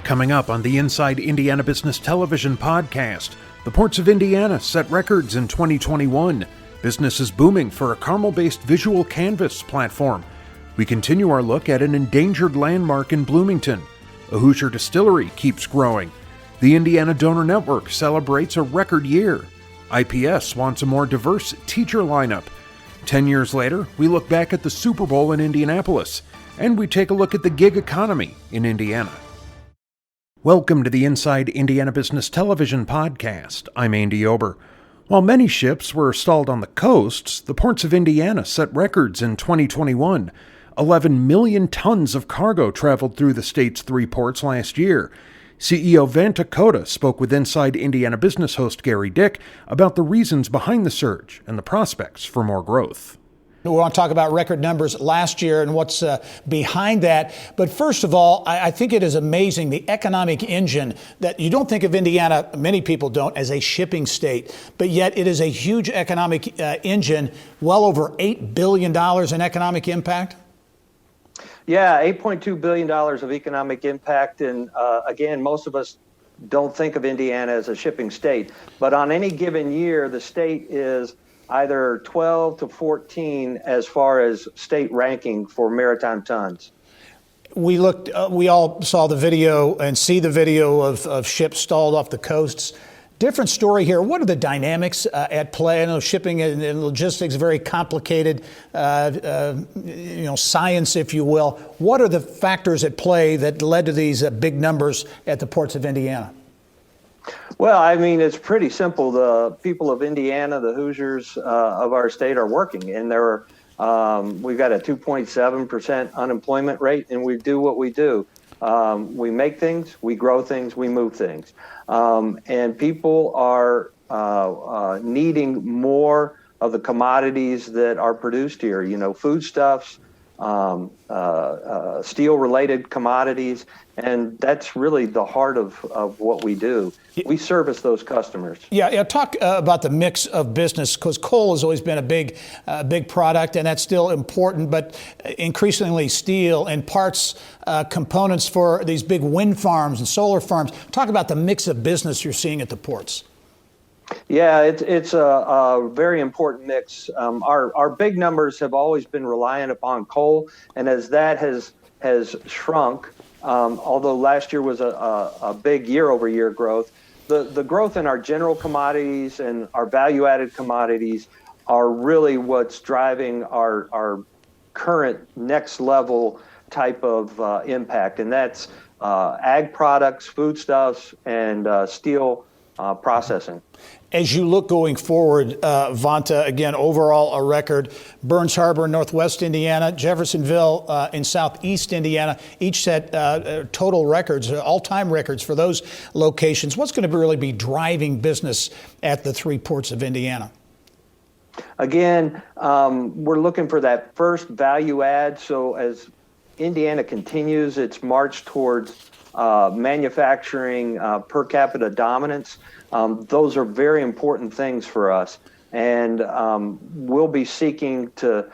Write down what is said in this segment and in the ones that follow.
Coming up on the Inside Indiana Business Television podcast, the ports of Indiana set records in 2021. Business is booming for a Carmel-based visual canvas platform. We continue our look at an endangered landmark in Bloomington. A Hoosier distillery keeps growing. The Indiana Donor Network celebrates a record year. IPS wants a more diverse teacher lineup. 10 years later, we look back at the Super Bowl in Indianapolis, and we take a look at the gig economy in Indiana. Welcome to the Inside Indiana Business Television podcast. I'm Andy Ober. While many ships were stalled on the coasts, the ports of Indiana set records in 2021. 11 million tons of cargo traveled through the state's three ports last year. CEO Vanta Kota spoke with Inside Indiana Business host Gary Dick about the reasons behind the surge and the prospects for more growth. We want to talk about record numbers last year and what's behind that. But first of all, I think it is amazing, the economic engine that you don't think of Indiana, many people don't, as a shipping state, but yet it is a huge economic engine, well over $8 billion in economic impact. Yeah, $8.2 billion of economic impact. And again, most of us don't think of Indiana as a shipping state. But on any given year, the state is either 12 to 14 as far as state ranking for maritime tons. We all saw the video and see the video of ships stalled off the coasts. Different story here. What are the dynamics at play? I know shipping and logistics, very complicated, science, if you will. What are the factors at play that led to these big numbers at the ports of Indiana? Well, I mean, it's pretty simple. The people of Indiana, the Hoosiers of our state, are working, and we've got a 2.7% unemployment rate, and we do what we do. We make things, we grow things, we move things, and people are needing more of the commodities that are produced here. You know, foodstuffs, steel-related commodities, and that's really the heart of what we do. We service those customers. Yeah. Talk about the mix of business, because coal has always been a big product, and that's still important, but increasingly steel and parts, components for these big wind farms and solar farms. Talk about the mix of business you're seeing at the ports. Yeah, it's a very important mix. Our big numbers have always been reliant upon coal, and as that has shrunk, although last year was a big year-over-year growth, the growth in our general commodities and our value-added commodities are really what's driving our current next-level type of impact, and that's ag products, foodstuffs, and steel processing. As you look going forward, Vanta, again, overall a record. Burns Harbor in northwest Indiana, Jeffersonville in southeast Indiana, each set total records, all-time records for those locations. What's going to really be driving business at the three ports of Indiana? Again, we're looking for that first value add. So as Indiana continues its march towards manufacturing per capita dominance, those are very important things for us, and we'll be seeking to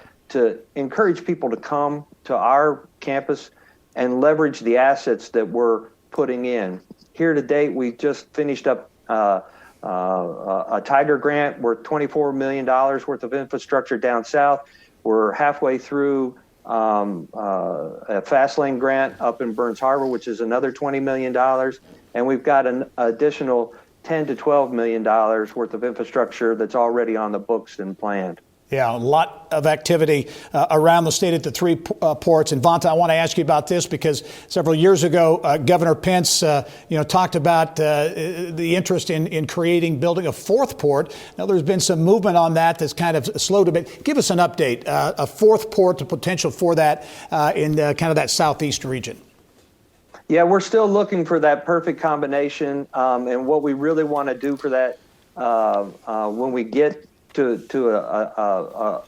encourage people to come to our campus and leverage the assets that we're putting in. Here to date, we just finished up a Tiger grant worth $24 million worth of infrastructure down south. We're halfway through a fast lane grant up in Burns Harbor, which is another $20 million, and we've got an additional $10 to $12 million worth of infrastructure that's already on the books and planned. Yeah, a lot of activity around the state at the three ports. And Vanta, I want to ask you about this because several years ago, Governor Pence, talked about the interest in building a fourth port. Now, there's been some movement on that that's kind of slowed a bit. Give us an update, a fourth port, the potential for that in kind of that southeast region. Yeah, we're still looking for that perfect combination, and what we really want to do for that when we get to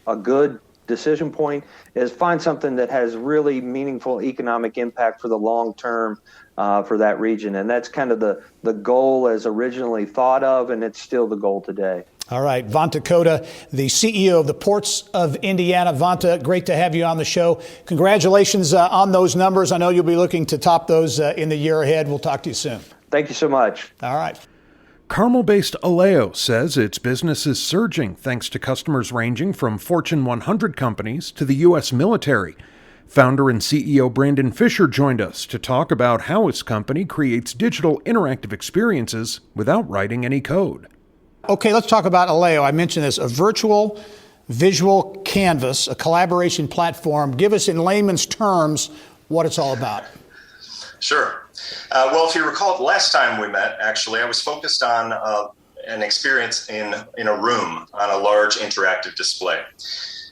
a good decision point is find something that has really meaningful economic impact for the long term for that region, and that's kind of the goal as originally thought of, and it's still the goal today. All right, Vanta Kota, the CEO of the Ports of Indiana. Vanta, great to have you on the show. Congratulations on those numbers. I know you'll be looking to top those in the year ahead. We'll talk to you soon. Thank you so much. All right. Carmel-based Aleo says its business is surging thanks to customers ranging from Fortune 100 companies to the U.S. military. Founder and CEO Brandon Fisher joined us to talk about how his company creates digital interactive experiences without writing any code. Okay, let's talk about Aleo. I mentioned this, a virtual visual canvas, a collaboration platform. Give us in layman's terms what it's all about. Sure. Well, if you recall, the last time we met, actually, I was focused on an experience in a room on a large interactive display.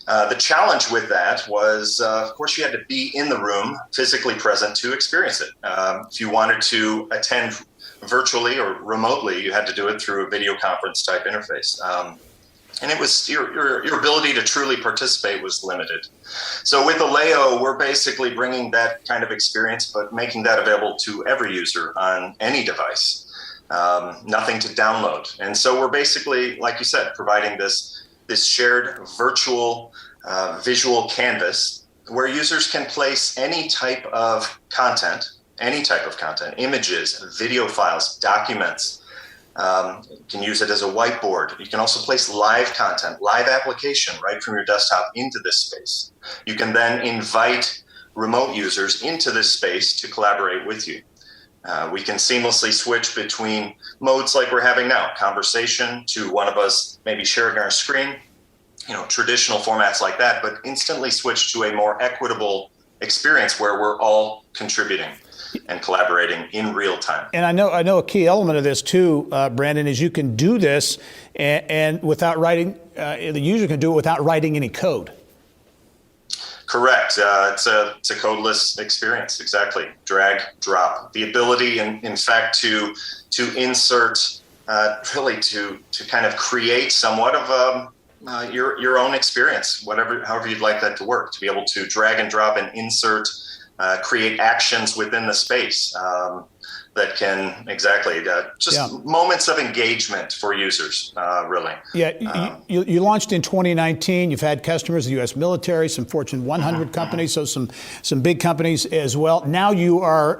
The challenge with that was, of course, you had to be in the room, physically present to experience it. If you wanted to attend virtually or remotely, you had to do it through a video conference type interface. And it was your ability to truly participate was limited. So with Aleo, we're basically bringing that kind of experience, but making that available to every user on any device. Nothing to download. And so we're basically, like you said, providing this shared virtual visual canvas where users can place any type of content, images, video files, documents. You can use it as a whiteboard. You can also place live content, live application right from your desktop into this space. You can then invite remote users into this space to collaborate with you. We can seamlessly switch between modes like we're having now, conversation to one of us maybe sharing our screen, traditional formats like that, but instantly switch to a more equitable experience where we're all contributing and collaborating in real time. And I know a key element of this too, Brandon, is you can do this and without writing, the user can do it without writing any code. Correct. It's a codeless experience. Exactly. Drag, drop. The ability, in fact, to insert, really to kind of create somewhat of your own experience, however you'd like that to work. To be able to drag and drop and insert. Create actions within the space that can moments of engagement for users, really. Yeah, you launched in 2019. You've had customers, the U.S. military, some Fortune 100 companies, so some big companies as well. Now you are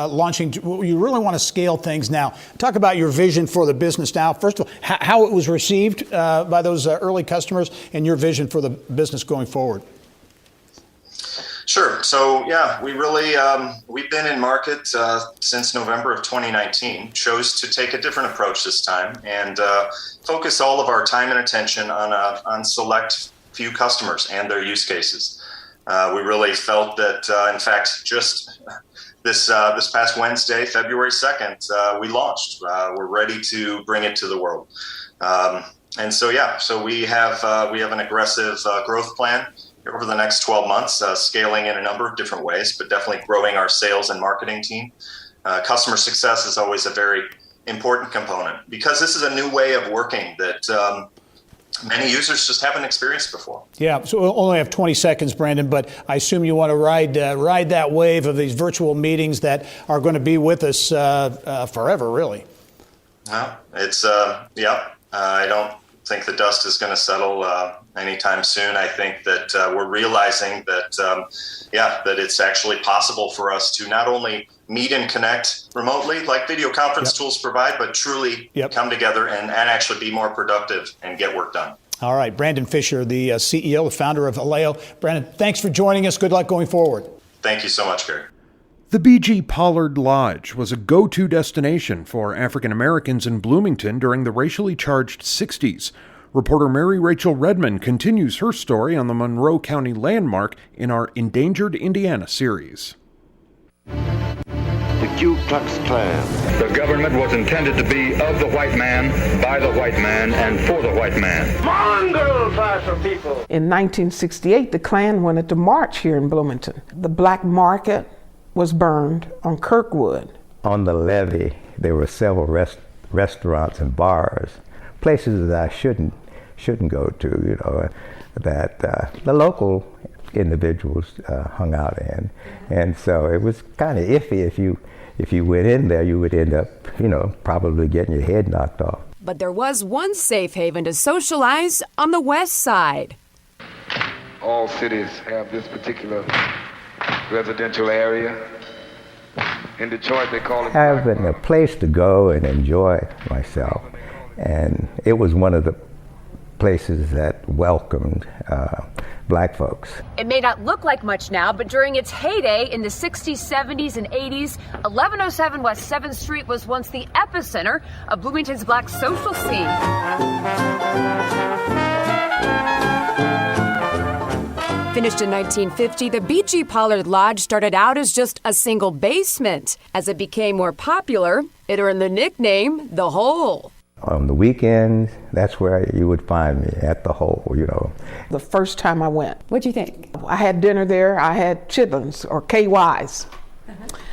launching. You really want to scale things now. Talk about your vision for the business now. First of all, how it was received by those early customers, and your vision for the business going forward. Sure. So, yeah, we really, we've been in market since November of 2019, chose to take a different approach this time and focus all of our time and attention on select few customers and their use cases. We really felt that, in fact, just this past Wednesday, February 2nd, we launched. We're ready to bring it to the world. And so, yeah, so we have an aggressive growth plan over the next 12 months, scaling in a number of different ways, but definitely growing our sales and marketing team. Customer success is always a very important component because this is a new way of working that many users just haven't experienced before. Yeah, so we'll only have 20 seconds, Brandon, but I assume you want to ride that wave of these virtual meetings that are going to be with us forever, really. It's, I don't think the dust is going to settle anytime soon. I think that we're realizing that, that it's actually possible for us to not only meet and connect remotely like video conference tools provide, but truly come together and actually be more productive and get work done. All right. Brandon Fisher, the CEO, the founder of Aleo. Brandon, thanks for joining us. Good luck going forward. Thank you so much, Gary. The B.G. Pollard Lodge was a go-to destination for African Americans in Bloomington during the racially charged 60s. Reporter Mary Rachel Redmond continues her story on the Monroe County landmark in our Endangered Indiana series. The Ku Klux Klan. The government was intended to be of the white man, by the white man, and for the white man. Mongrel class of people. In 1968, the Klan wanted to march here in Bloomington. The black market was burned on Kirkwood. On the levee, there were several restaurants and bars, places that I shouldn't go to, that the local individuals hung out in. And so it was kind of iffy. If you went in there, you would end up, probably getting your head knocked off. But there was one safe haven to socialize on the west side. All cities have this particular residential area. In Detroit, they call it having a place to go and enjoy myself. And it was one of the places that welcomed black folks. It may not look like much now, but during its heyday in the 60s, 70s, and 80s, 1107 West 7th Street was once the epicenter of Bloomington's black social scene. Finished in 1950, the B.G. Pollard Lodge started out as just a single basement. As it became more popular, it earned the nickname The Hole. On the weekends, that's where you would find me, at the Hole, you know. The first time I went. What'd you think? I had dinner there. I had chitlins or KYs.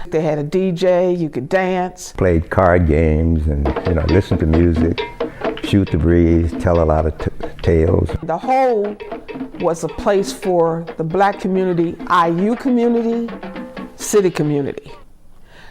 They had a DJ, you could dance. Played card games and, listen to music, shoot the breeze, tell a lot of tales. The Hole was a place for the black community, IU community, city community.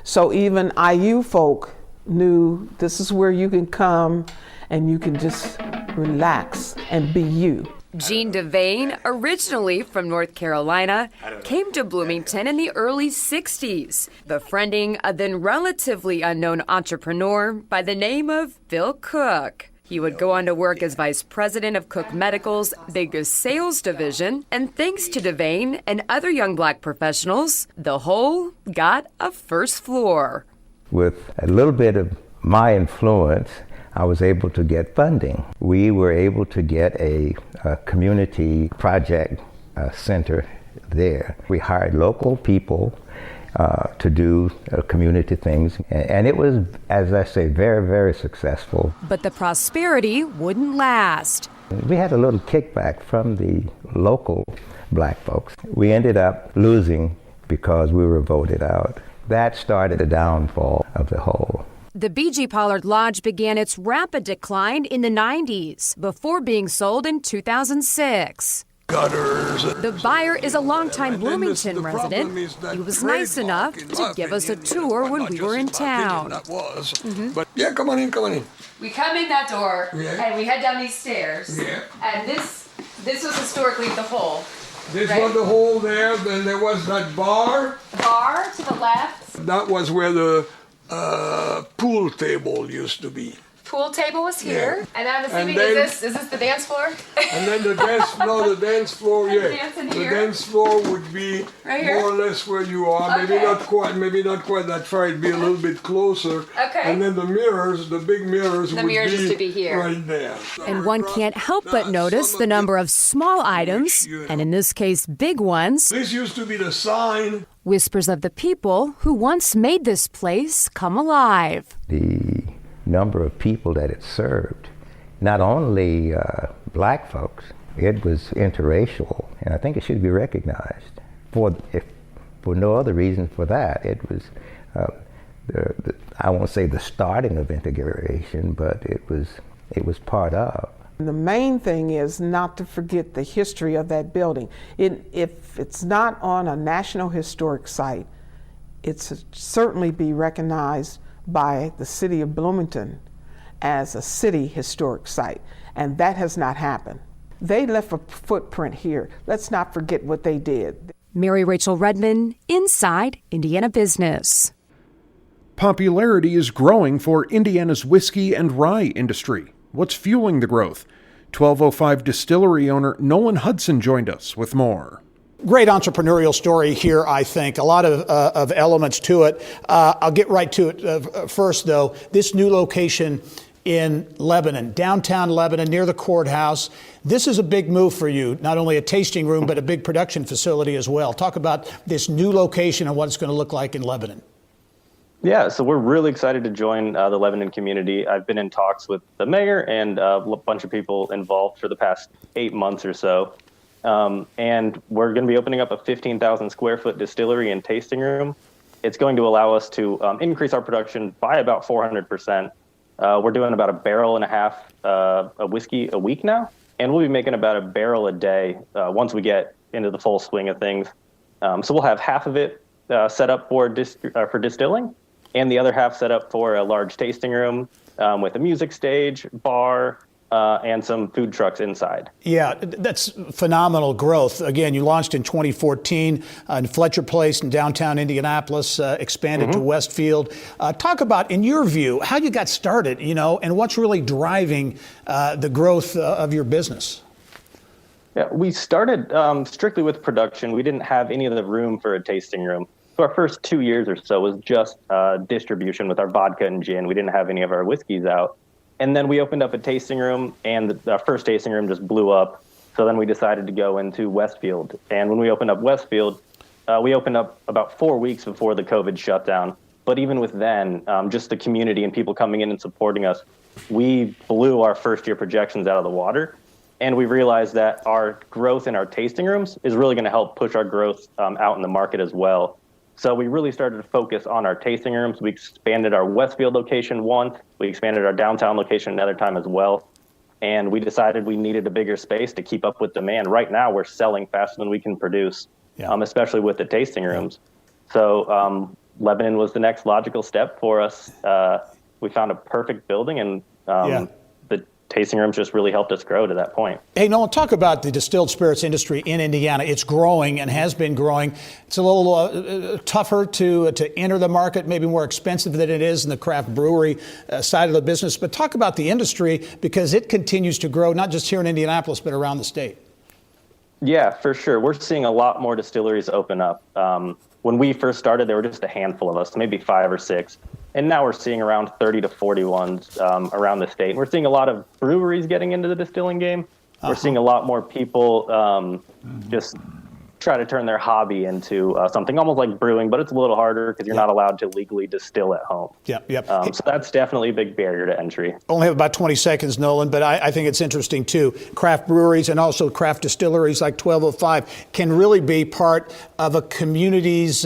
So even IU folk knew this is where you can come and you can just relax and be you. Jean Devane, originally from North Carolina, came to Bloomington in the early 60s, befriending a then relatively unknown entrepreneur by the name of Bill Cook. He would go on to work as vice president of Cook Medical's biggest sales division, and thanks to Devane and other young black professionals, the Hole got a first floor. With a little bit of my influence, I was able to get funding. We were able to get a community project center there. We hired local people to do community things, and it was, as I say, very, very successful. But the prosperity wouldn't last. We had a little kickback from the local black folks. We ended up losing because we were voted out. That started the downfall of the Hole. The B.G. Pollard Lodge began its rapid decline in the 90s before being sold in 2006. Gutters. The buyer is a longtime Bloomington resident. He was nice enough to give us a tour when we were in town. That was. But yeah, come on in. We come in that door, and we head down these stairs. Yeah. And this was historically the Hole. This was the Hole there. Then there was that bar. Bar to the left. That was where the pool table used to be. Pool table was here, and I'm assuming then, is this the dance floor? And then the dance floor, Dancing the here. dance floor would be Right here? more or less where you are. Okay. Maybe not quite that far. It'd be a little bit closer. Okay. And then the mirrors, the big mirrors, would used to be here. Right there. And one can't help but notice the number of small items, and in this case, big ones. This used to be the sign. Whispers of the people who once made this place come alive. The number of people that it served, not only black folks, it was interracial, and I think it should be recognized. For no other reason for that, it was, I won't say the starting of integration, but it was part of. The main thing is not to forget the history of that building. If it's not on a National Historic Site, it's certainly be recognized by the city of Bloomington as a city historic site, and that has not happened. They left a footprint here. Let's not forget what they did. Mary Rachel Redman, Inside Indiana Business. Popularity is growing for Indiana's whiskey and rye industry. What's fueling the growth? 1205 distillery owner Nolan Hudson joined us with more. Great entrepreneurial story here, I think. A lot of elements to it. I'll get right to it first, though. This new location in Lebanon, downtown Lebanon, near the courthouse. This is a big move for you, not only a tasting room, but a big production facility as well. Talk about this new location and what it's going to look like in Lebanon. Yeah, so we're really excited to join the Lebanon community. I've been in talks with the mayor and a bunch of people involved for the past 8 months or so. And we're going to be opening up a 15,000 square foot distillery and tasting room. It's going to allow us to increase our production by about 400%. We're doing about 1.5 barrels of whiskey a week now, and we'll be making about 1 barrel a day once we get into the full swing of things. So we'll have half of it set up for distilling, and the other half set up for a large tasting room. with a music stage, bar, and some food trucks inside. Yeah, that's phenomenal growth. Again, you launched in 2014 in Fletcher Place in downtown Indianapolis, expanded to Westfield. Talk about, in your view, how you got started, and what's really driving the growth of your business. Yeah, we started strictly with production. We didn't have any of the room for a tasting room. So our first 2 years or so was just distribution with our vodka and gin. We didn't have any of our whiskeys out. And then we opened up a tasting room, and our first tasting room just blew up. So then we decided to go into Westfield. And when we opened up Westfield, we opened up about 4 weeks before the COVID shutdown. But even with then, just the community and people coming in and supporting us, we blew our first year projections out of the water. And we realized that our growth in our tasting rooms is really going to help push our growth out in the market as well. So we really started to focus on our tasting rooms. We expanded our Westfield location once. We expanded our downtown location another time as well. And we decided we needed a bigger space to keep up with demand. Right now, we're selling faster than we can produce, especially with the tasting rooms. So Lebanon was the next logical step for us. We found a perfect building, and the tasting rooms just really helped us grow to that point. Hey, Nolan, talk about the distilled spirits industry in Indiana. It's growing and has been growing. It's a little tougher to enter the market, maybe more expensive than it is in the craft brewery side of the business. But talk about the industry, because it continues to grow, not just here in Indianapolis, but around the state. Yeah, for sure. We're seeing a lot more distilleries open up. When we first started, there were just a handful of us, maybe 5 or 6. And now we're seeing around 30 to 40 ones around the state. We're seeing a lot of breweries getting into the distilling game. We're seeing a lot more people just try to turn their hobby into something almost like brewing, but it's a little harder because you're not allowed to legally distill at home. So that's definitely a big barrier to entry. Only have about 20 seconds, Nolan, but I think it's interesting too. Craft breweries and also craft distilleries like 1205 can really be part of a community's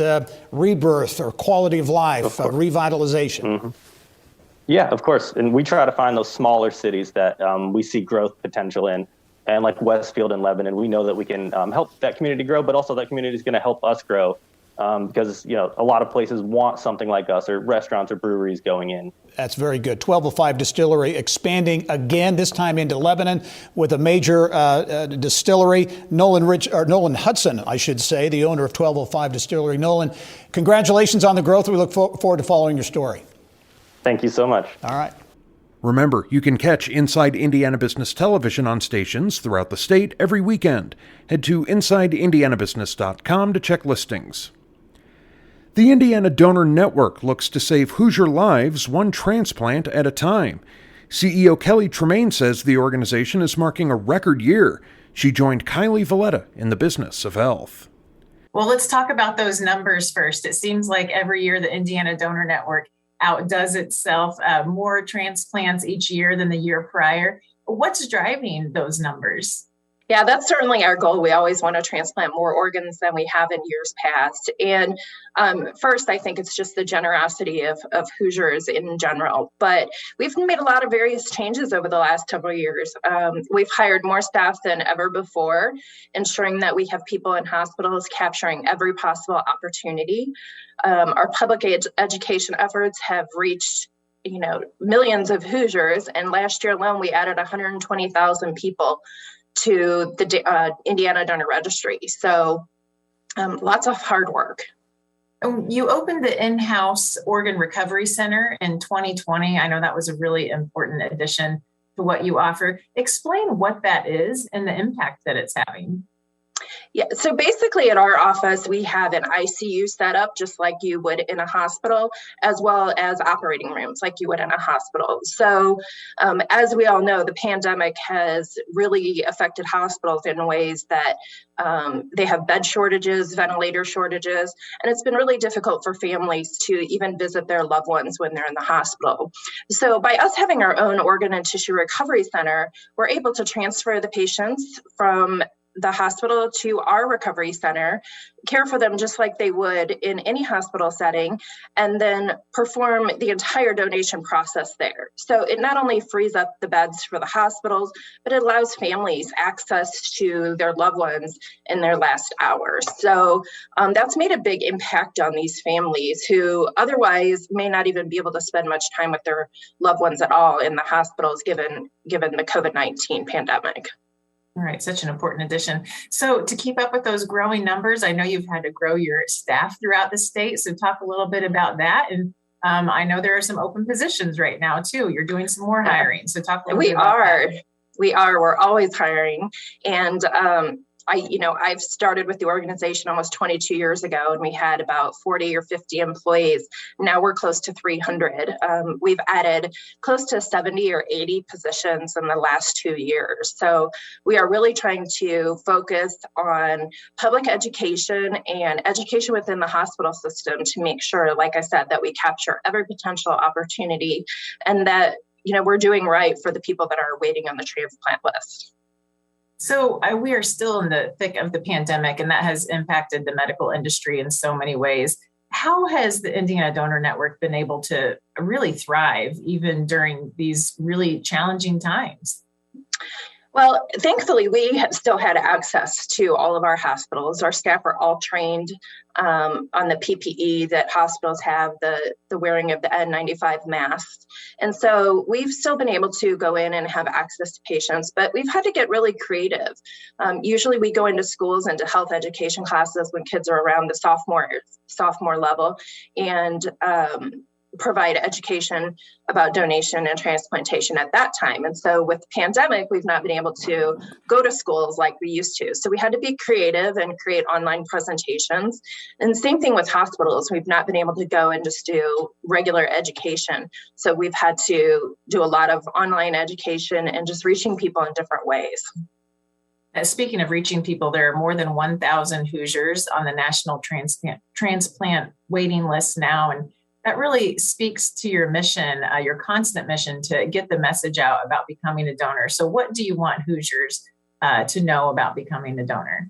rebirth or quality of life, revitalization. Yeah, of course. And we try to find those smaller cities that we see growth potential in. And like Westfield and Lebanon, we know that we can help that community grow, but also that community is going to help us grow because, a lot of places want something like us, or restaurants or breweries going in. That's very good. 1205 Distillery expanding again, this time into Lebanon with a major distillery. Nolan Hudson, I should say, the owner of 1205 Distillery. Nolan, congratulations on the growth. We look forward to following your story. Thank you so much. All right. Remember, you can catch Inside Indiana Business Television on stations throughout the state every weekend. Head to InsideIndianaBusiness.com to check listings. The Indiana Donor Network looks to save Hoosier lives one transplant at a time. CEO Kelly Tremaine says the organization is marking a record year. She joined Kylie Valletta in the business of health. Well, let's talk about those numbers first. It seems like every year the Indiana Donor Network outdoes itself, more transplants each year than the year prior. What's driving those numbers? Yeah, that's certainly our goal. We always want to transplant more organs than we have in years past. And first, I think it's just the generosity of Hoosiers in general. But we've made a lot of various changes over the last several years. We've hired more staff than ever before, ensuring that we have people in hospitals capturing every possible opportunity. Our public education efforts have reached millions of Hoosiers. And last year alone, we added 120,000 people to the Indiana Donor Registry. So lots of hard work. You opened the in-house organ recovery center in 2020. I know that was a really important addition to what you offer. Explain what that is and the impact that it's having. Yeah, so basically at our office, we have an ICU set up just like you would in a hospital, as well as operating rooms like you would in a hospital. So as we all know, the pandemic has really affected hospitals in ways that they have bed shortages, ventilator shortages, and it's been really difficult for families to even visit their loved ones when they're in the hospital. So by us having our own organ and tissue recovery center, we're able to transfer the patients from the hospital to our recovery center, care for them just like they would in any hospital setting, and then perform the entire donation process there. So it not only frees up the beds for the hospitals, but it allows families access to their loved ones in their last hours. So that's made a big impact on these families who otherwise may not even be able to spend much time with their loved ones at all in the hospitals given the COVID-19 pandemic. All right, such an important addition. So to keep up with those growing numbers, I know you've had to grow your staff throughout the state. So talk a little bit about that. And I know there are some open positions right now too. You're doing some more hiring. So talk a little bit about that. We are. We're always hiring. And I've started with the organization almost 22 years ago, and we had about 40 or 50 employees. Now we're close to 300. We've added close to 70 or 80 positions in the last 2 years. So we are really trying to focus on public education and education within the hospital system to make sure, like I said, that we capture every potential opportunity and that, we're doing right for the people that are waiting on the transplant list. So we are still in the thick of the pandemic, and that has impacted the medical industry in so many ways. How has the Indiana Donor Network been able to really thrive even during these really challenging times? Well, thankfully, we have still had access to all of our hospitals. Our staff are all trained on the PPE that hospitals have, the wearing of the N95 masks. And so we've still been able to go in and have access to patients, but we've had to get really creative. Usually we go into schools, into health education classes when kids are around the sophomore level, and provide education about donation and transplantation at that time. And so with the pandemic, we've not been able to go to schools like we used to. So we had to be creative and create online presentations. And same thing with hospitals. We've not been able to go and just do regular education. So we've had to do a lot of online education and just reaching people in different ways. Speaking of reaching people, there are more than 1,000 Hoosiers on the national transplant waiting list now. And that really speaks to your mission, your constant mission to get the message out about becoming a donor. So what do you want Hoosiers to know about becoming a donor?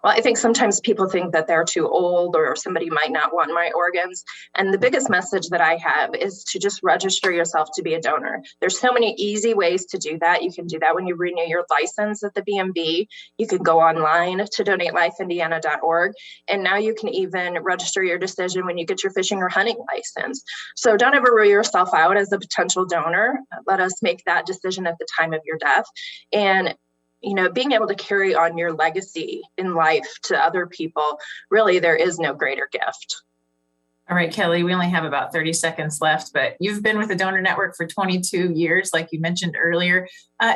Well, I think sometimes people think that they're too old or somebody might not want my organs. And the biggest message that I have is to just register yourself to be a donor. There's so many easy ways to do that. You can do that when you renew your license at the BMV. You can go online to donatelifeindiana.org. And now you can even register your decision when you get your fishing or hunting license. So don't ever rule yourself out as a potential donor. Let us make that decision at the time of your death. And being able to carry on your legacy in life to other people, really, there is no greater gift. All right, Kelly, we only have about 30 seconds left, but you've been with the Donor Network for 22 years, like you mentioned earlier.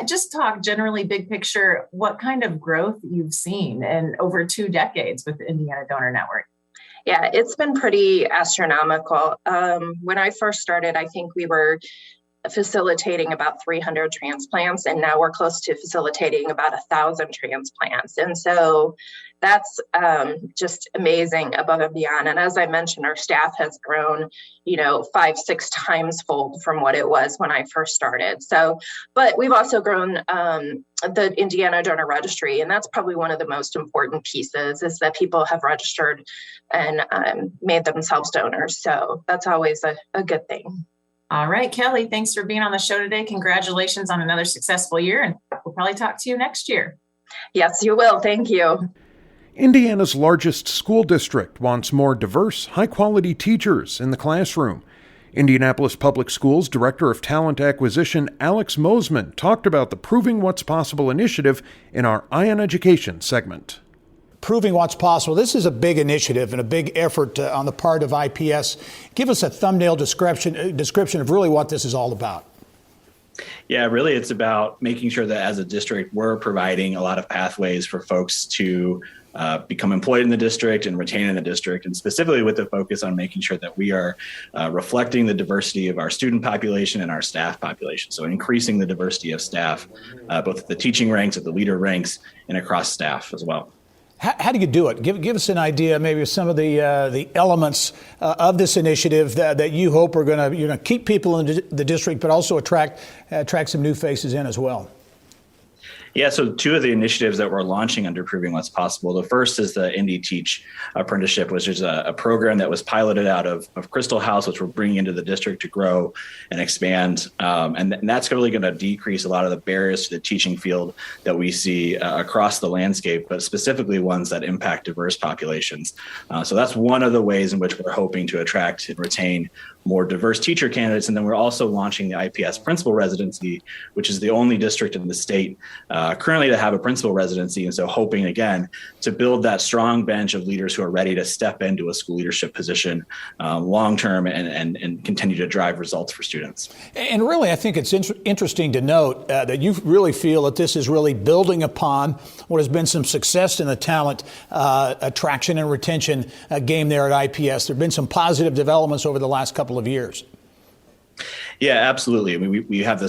Just talk generally, big picture, what kind of growth you've seen in over 2 decades with the Indiana Donor Network. Yeah, it's been pretty astronomical. When I first started, I think we were facilitating about 300 transplants, and now we're close to facilitating about 1,000 transplants. And so that's just amazing above and beyond. And as I mentioned, our staff has grown, 5-6 times fold from what it was when I first started. So, but we've also grown the Indiana Donor Registry, and that's probably one of the most important pieces, is that people have registered and made themselves donors. So that's always a good thing. All right, Kelly, thanks for being on the show today. Congratulations on another successful year, and we'll probably talk to you next year. Yes, you will. Thank you. Indiana's largest school district wants more diverse, high-quality teachers in the classroom. Indianapolis Public Schools Director of Talent Acquisition Alex Mosman talked about the Proving What's Possible initiative in our Eye on Education segment. Proving What's Possible. This is a big initiative and a big effort on the part of IPS. Give us a thumbnail description of really what this is all about. Yeah, really, it's about making sure that as a district, we're providing a lot of pathways for folks to become employed in the district and retain in the district, and specifically with the focus on making sure that we are reflecting the diversity of our student population and our staff population. So increasing the diversity of staff, both at the teaching ranks, at the leader ranks, and across staff as well. How do you do it? Give us an idea, maybe of some of the elements of this initiative that you hope are going to keep people in the district, but also attract some new faces in as well. Yeah, so two of the initiatives that we're launching under Proving What's Possible. The first is the Indy Teach Apprenticeship, which is a program that was piloted out of Crystal House, which we're bringing into the district to grow and expand. And that's really going to decrease a lot of the barriers to the teaching field that we see across the landscape, but specifically ones that impact diverse populations. So that's one of the ways in which we're hoping to attract and retain more diverse teacher candidates. And then we're also launching the IPS principal residency, which is the only district in the state currently to have a principal residency. And so hoping, again, to build that strong bench of leaders who are ready to step into a school leadership position long-term and continue to drive results for students. And really, I think it's interesting to note that you really feel that this is really building upon what has been some success in the talent attraction and retention game there at IPS. There have been some positive developments over the last couple of years. Yeah, absolutely. I mean, we have the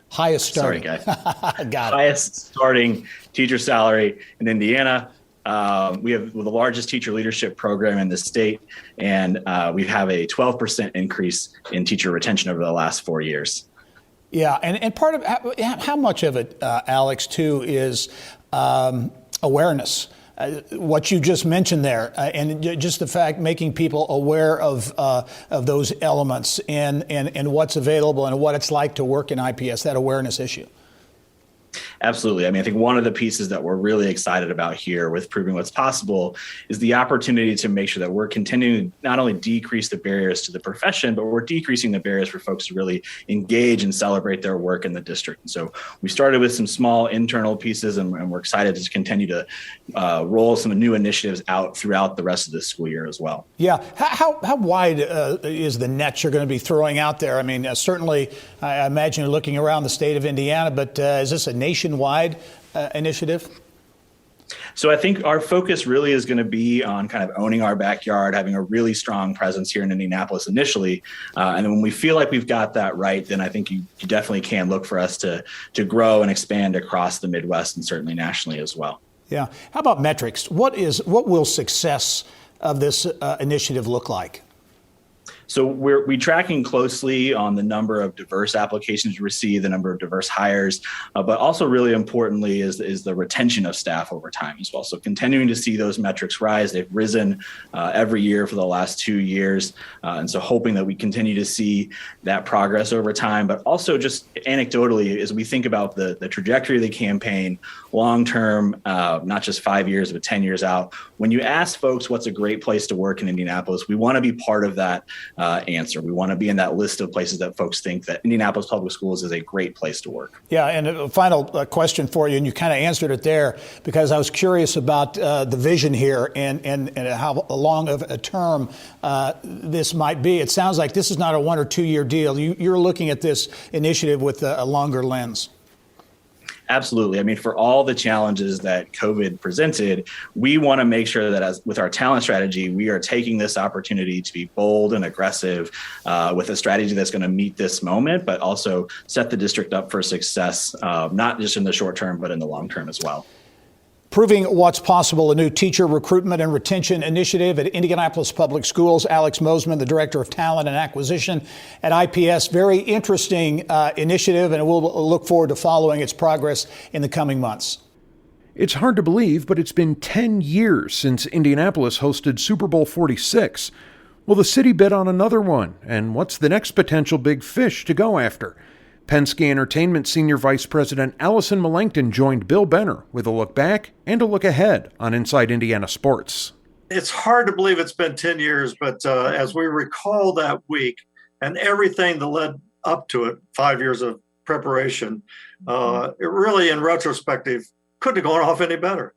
highest starting. Sorry, guys. Got it. Highest starting teacher salary in Indiana. We have the largest teacher leadership program in the state, and we have a 12% increase in teacher retention over the last 4 years. Yeah, and part of how much of it, Alex, too, is awareness. What you just mentioned there, and just the fact making people aware of those elements and what's available and what it's like to work in IPS, that awareness issue. Absolutely. I mean, I think one of the pieces that we're really excited about here with Proving What's Possible is the opportunity to make sure that we're continuing to not only decrease the barriers to the profession, but we're decreasing the barriers for folks to really engage and celebrate their work in the district. And so we started with some small internal pieces, and we're excited to continue to roll some new initiatives out throughout the rest of this school year as well. Yeah. How wide is the net you're going to be throwing out there? I mean, certainly, I imagine you're looking around the state of Indiana, but is this a nationwide initiative? So I think our focus really is going to be on kind of owning our backyard, having a really strong presence here in Indianapolis initially. And then when we feel like we've got that right, then I think you definitely can look for us to grow and expand across the Midwest and certainly nationally as well. Yeah. How about metrics? What will success of this initiative look like? So we're tracking closely on the number of diverse applications we receive, the number of diverse hires, but also really importantly is the retention of staff over time as well. So continuing to see those metrics rise. They've risen every year for the last 2 years. And so hoping that we continue to see that progress over time, but also just anecdotally, as we think about the trajectory of the campaign long-term, not just 5 years, but 10 years out, when you ask folks what's a great place to work in Indianapolis, we want to be part of that answer. We want to be in that list of places that folks think that Indianapolis Public Schools is a great place to work. Yeah, and a final question for you, and you kind of answered it there, because I was curious about the vision here and how long of a term this might be. It sounds like this is not a 1 or 2 year deal. You're looking at this initiative with a longer lens. Absolutely. I mean, for all the challenges that COVID presented, we want to make sure that with our talent strategy, we are taking this opportunity to be bold and aggressive with a strategy that's going to meet this moment, but also set the district up for success, not just in the short term, but in the long term as well. Proving What's Possible, a new teacher recruitment and retention initiative at Indianapolis Public Schools. Alex Mosman, the Director of Talent and Acquisition at IPS. Very interesting initiative, and we'll look forward to following its progress in the coming months. It's hard to believe, but it's been 10 years since Indianapolis hosted Super Bowl 46. Will the city bet on another one? And what's the next potential big fish to go after? Penske Entertainment Senior Vice President Allison Melancton joined Bill Benner with a look back and a look ahead on Inside Indiana Sports. It's hard to believe it's been 10 years, but as we recall that week and everything that led up to it, 5 years of preparation, it really, in retrospective, couldn't have gone off any better.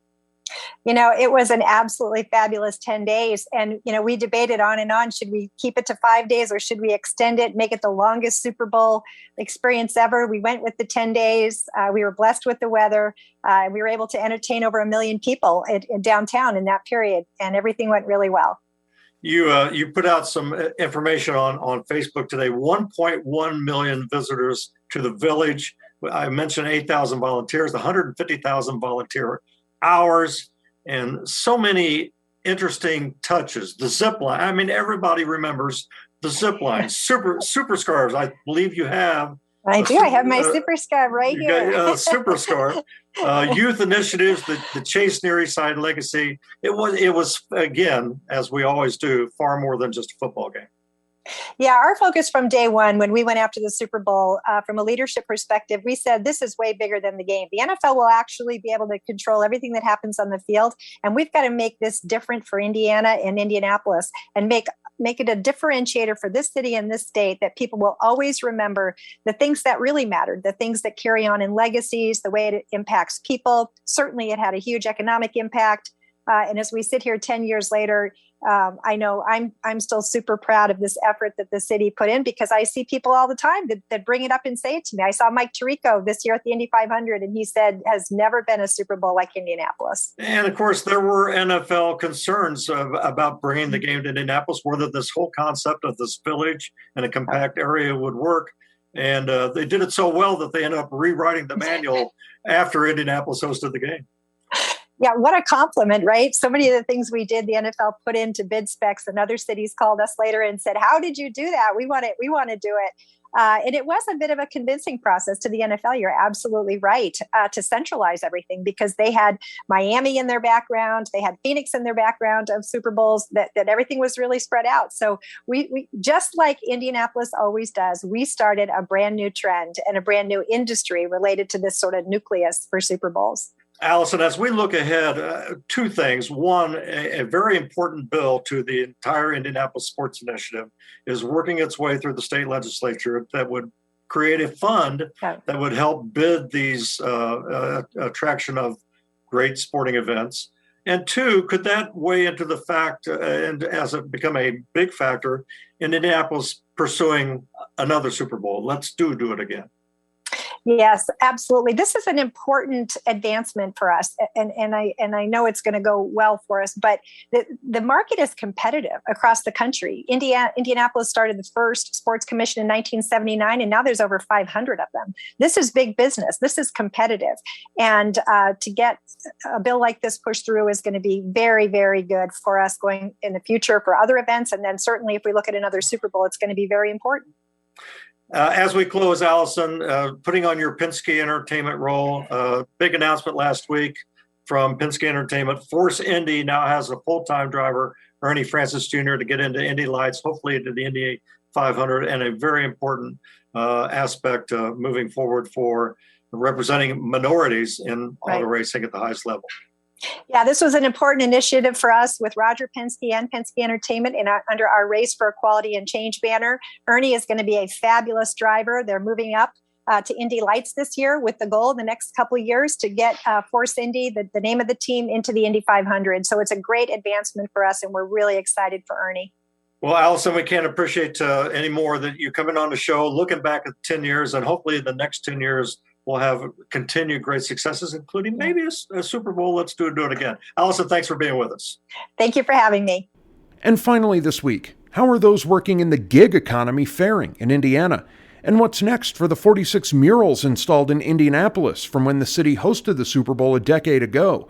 You know, it was an absolutely fabulous 10 days. And, you know, we debated on and on, should we keep it to 5 days or should we extend it, make it the longest Super Bowl experience ever? We went with the 10 days. We were blessed with the weather. We were able to entertain over 1 million people in downtown in that period. And everything went really well. You put out some information on Facebook today, 1.1 million visitors to the village. I mentioned 8,000 volunteers, 150,000 volunteer hours, and so many interesting touches. The zip line. I mean, everybody remembers the zip line, super scarves. I believe you have. I do. I have my super scarf right here. Super scarf. Youth initiatives, the Chase Near East Side Legacy. It was again, as we always do, far more than just a football game. Yeah, our focus from day one, when we went after the Super Bowl, from a leadership perspective, we said this is way bigger than the game. The NFL will actually be able to control everything that happens on the field, and we've got to make this different for Indiana and Indianapolis, and make it a differentiator for this city and this state, that people will always remember the things that really mattered, the things that carry on in legacies, the way it impacts people. Certainly, it had a huge economic impact. And as we sit here 10 years later, I know I'm still super proud of this effort that the city put in, because I see people all the time that bring it up and say it to me. I saw Mike Tirico this year at the Indy 500, and he said has never been a Super Bowl like Indianapolis. And of course, there were NFL concerns about bringing the game to Indianapolis, whether this whole concept of this village in a compact area would work. And they did it so well that they ended up rewriting the manual after Indianapolis hosted the game. Yeah, what a compliment, right? So many of the things we did, the NFL put into bid specs, and other cities called us later and said, how did you do that? We want to do it. And it was a bit of a convincing process to the NFL. You're absolutely right, to centralize everything, because they had Miami in their background. They had Phoenix in their background of Super Bowls, that everything was really spread out. So we just like Indianapolis always does, we started a brand new trend and a brand new industry related to this sort of nucleus for Super Bowls. Allison, as we look ahead, two things. One, a very important bill to the entire Indianapolis Sports Initiative is working its way through the state legislature that would create a fund that would help bid these attraction of great sporting events. And two, could that weigh into the fact, and as it become a big factor, in Indianapolis pursuing another Super Bowl? Let's do it again. Yes, absolutely. This is an important advancement for us, and I know it's going to go well for us. But the market is competitive across the country. Indianapolis started the first sports commission in 1979, and now there's over 500 of them. This is big business. This is competitive, and to get a bill like this pushed through is going to be very, very good for us going in the future for other events, and then certainly if we look at another Super Bowl, it's going to be very important. As we close, Allison, putting on your Penske Entertainment role, big announcement last week from Penske Entertainment. Force Indy now has a full-time driver, Ernie Francis Jr., to get into Indy Lights, hopefully into the Indy 500, and a very important aspect moving forward for representing minorities in auto racing at the highest level. Yeah, this was an important initiative for us with Roger Penske and Penske Entertainment under our Race for Equality and Change banner. Ernie is going to be a fabulous driver. They're moving up to Indy Lights this year with the goal the next couple of years to get Force Indy, the name of the team, into the Indy 500. So it's a great advancement for us, and we're really excited for Ernie. Well, Allison, we can't appreciate any more that you coming on the show, looking back at 10 years, and hopefully the next 10 years we'll have continued great successes, including maybe a Super Bowl. Let's do it again. Allison, thanks for being with us. Thank you for having me. And finally this week, how are those working in the gig economy faring in Indiana? And what's next for the 46 murals installed in Indianapolis from when the city hosted the Super Bowl a decade ago?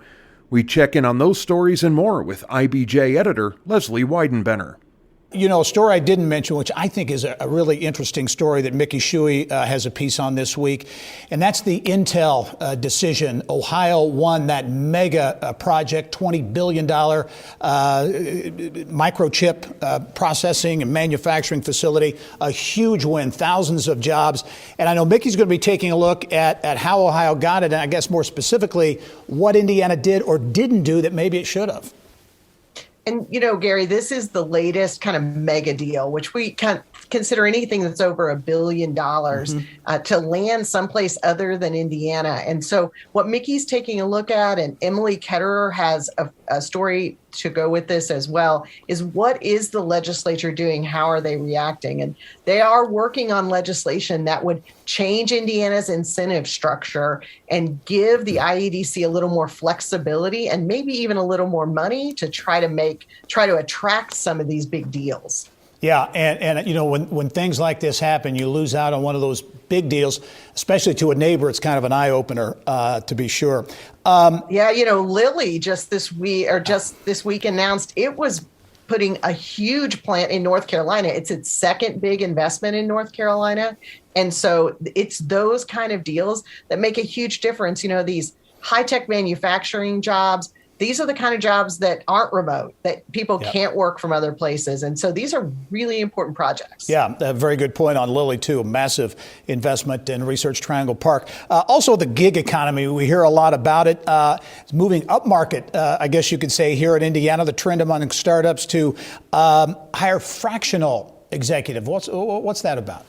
We check in on those stories and more with IBJ editor Leslie Weidenbenner. You know, a story I didn't mention, which I think is a really interesting story that Mickey Shuey has a piece on this week, and that's the Intel decision. Ohio won that mega project, $20 billion microchip processing and manufacturing facility, a huge win, thousands of jobs. And I know Mickey's going to be taking a look at how Ohio got it, and I guess more specifically, what Indiana did or didn't do that maybe it should have. And, you know, Gary, this is the latest kind of mega deal, which we can't consider anything that's over $1 billion to land someplace other than Indiana. And so what Mickey's taking a look at, and Emily Ketterer has a story to go with this as well, is what is the legislature doing? How are they reacting? And they are working on legislation that would change Indiana's incentive structure and give the IEDC a little more flexibility and maybe even a little more money to try to attract some of these big deals. Yeah, and you know, when things like this happen, you lose out on one of those big deals, especially to a neighbor. It's kind of an eye-opener, to be sure. Yeah, you know, Lilly just this week announced it was putting a huge plant in North Carolina. It's its second big investment in North Carolina. And so it's those kind of deals that make a huge difference. You know, these high-tech manufacturing jobs, these are the kind of jobs that aren't remote, that people can't work from other places. And so these are really important projects. Yeah, a very good point on Lilly, too. A massive investment in Research Triangle Park. Also, the gig economy, we hear a lot about it. It's moving upmarket, I guess you could say, here in Indiana, the trend among startups to hire fractional executive. What's that about?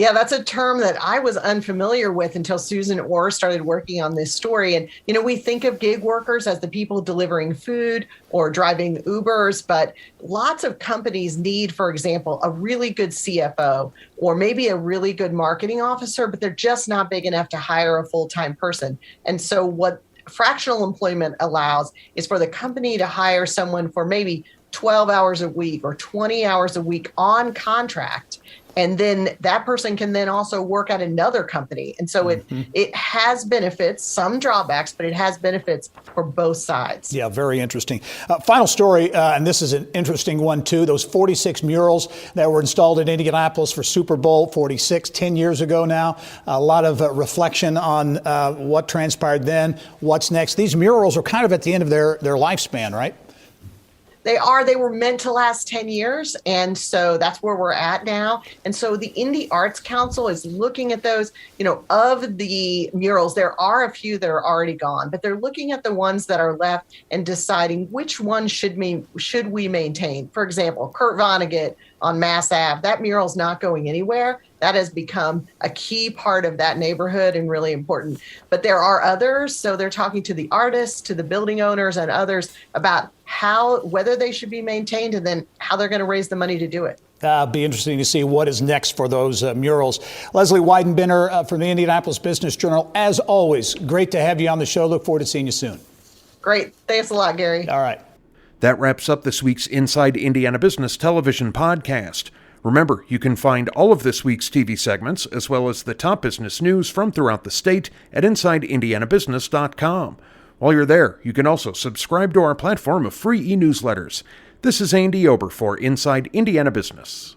Yeah, that's a term that I was unfamiliar with until Susan Orr started working on this story. And, you know, we think of gig workers as the people delivering food or driving Ubers, but lots of companies need, for example, a really good CFO or maybe a really good marketing officer, but they're just not big enough to hire a full-time person. And so what fractional employment allows is for the company to hire someone for maybe 12 hours a week or 20 hours a week on contract. And then that person can then also work at another company. And so it has benefits, some drawbacks, but it has benefits for both sides. Yeah, very interesting. Final story, and this is an interesting one, too. Those 46 murals that were installed in Indianapolis for Super Bowl 46, 10 years ago now. A lot of reflection on what transpired then, what's next. These murals are kind of at the end of their lifespan, right? They were meant to last 10 years. And so that's where we're at now. And so the Indy Arts Council is looking at those, you know, of the murals. There are a few that are already gone, but they're looking at the ones that are left and deciding which ones should we maintain. For example, Kurt Vonnegut on Mass Ave, that mural's not going anywhere. That has become a key part of that neighborhood and really important. But there are others. So they're talking to the artists, to the building owners and others about whether they should be maintained and then how they're going to raise the money to do it. Be interesting to see what is next for those murals. Leslie Weidenbender from the Indianapolis Business Journal, as always, great to have you on the show. Look forward to seeing you soon. Great. Thanks a lot, Gary. All right. That wraps up this week's Inside Indiana Business television podcast. Remember, you can find all of this week's TV segments, as well as the top business news from throughout the state at InsideIndianaBusiness.com. While you're there, you can also subscribe to our platform of free e-newsletters. This is Andy Ober for Inside Indiana Business.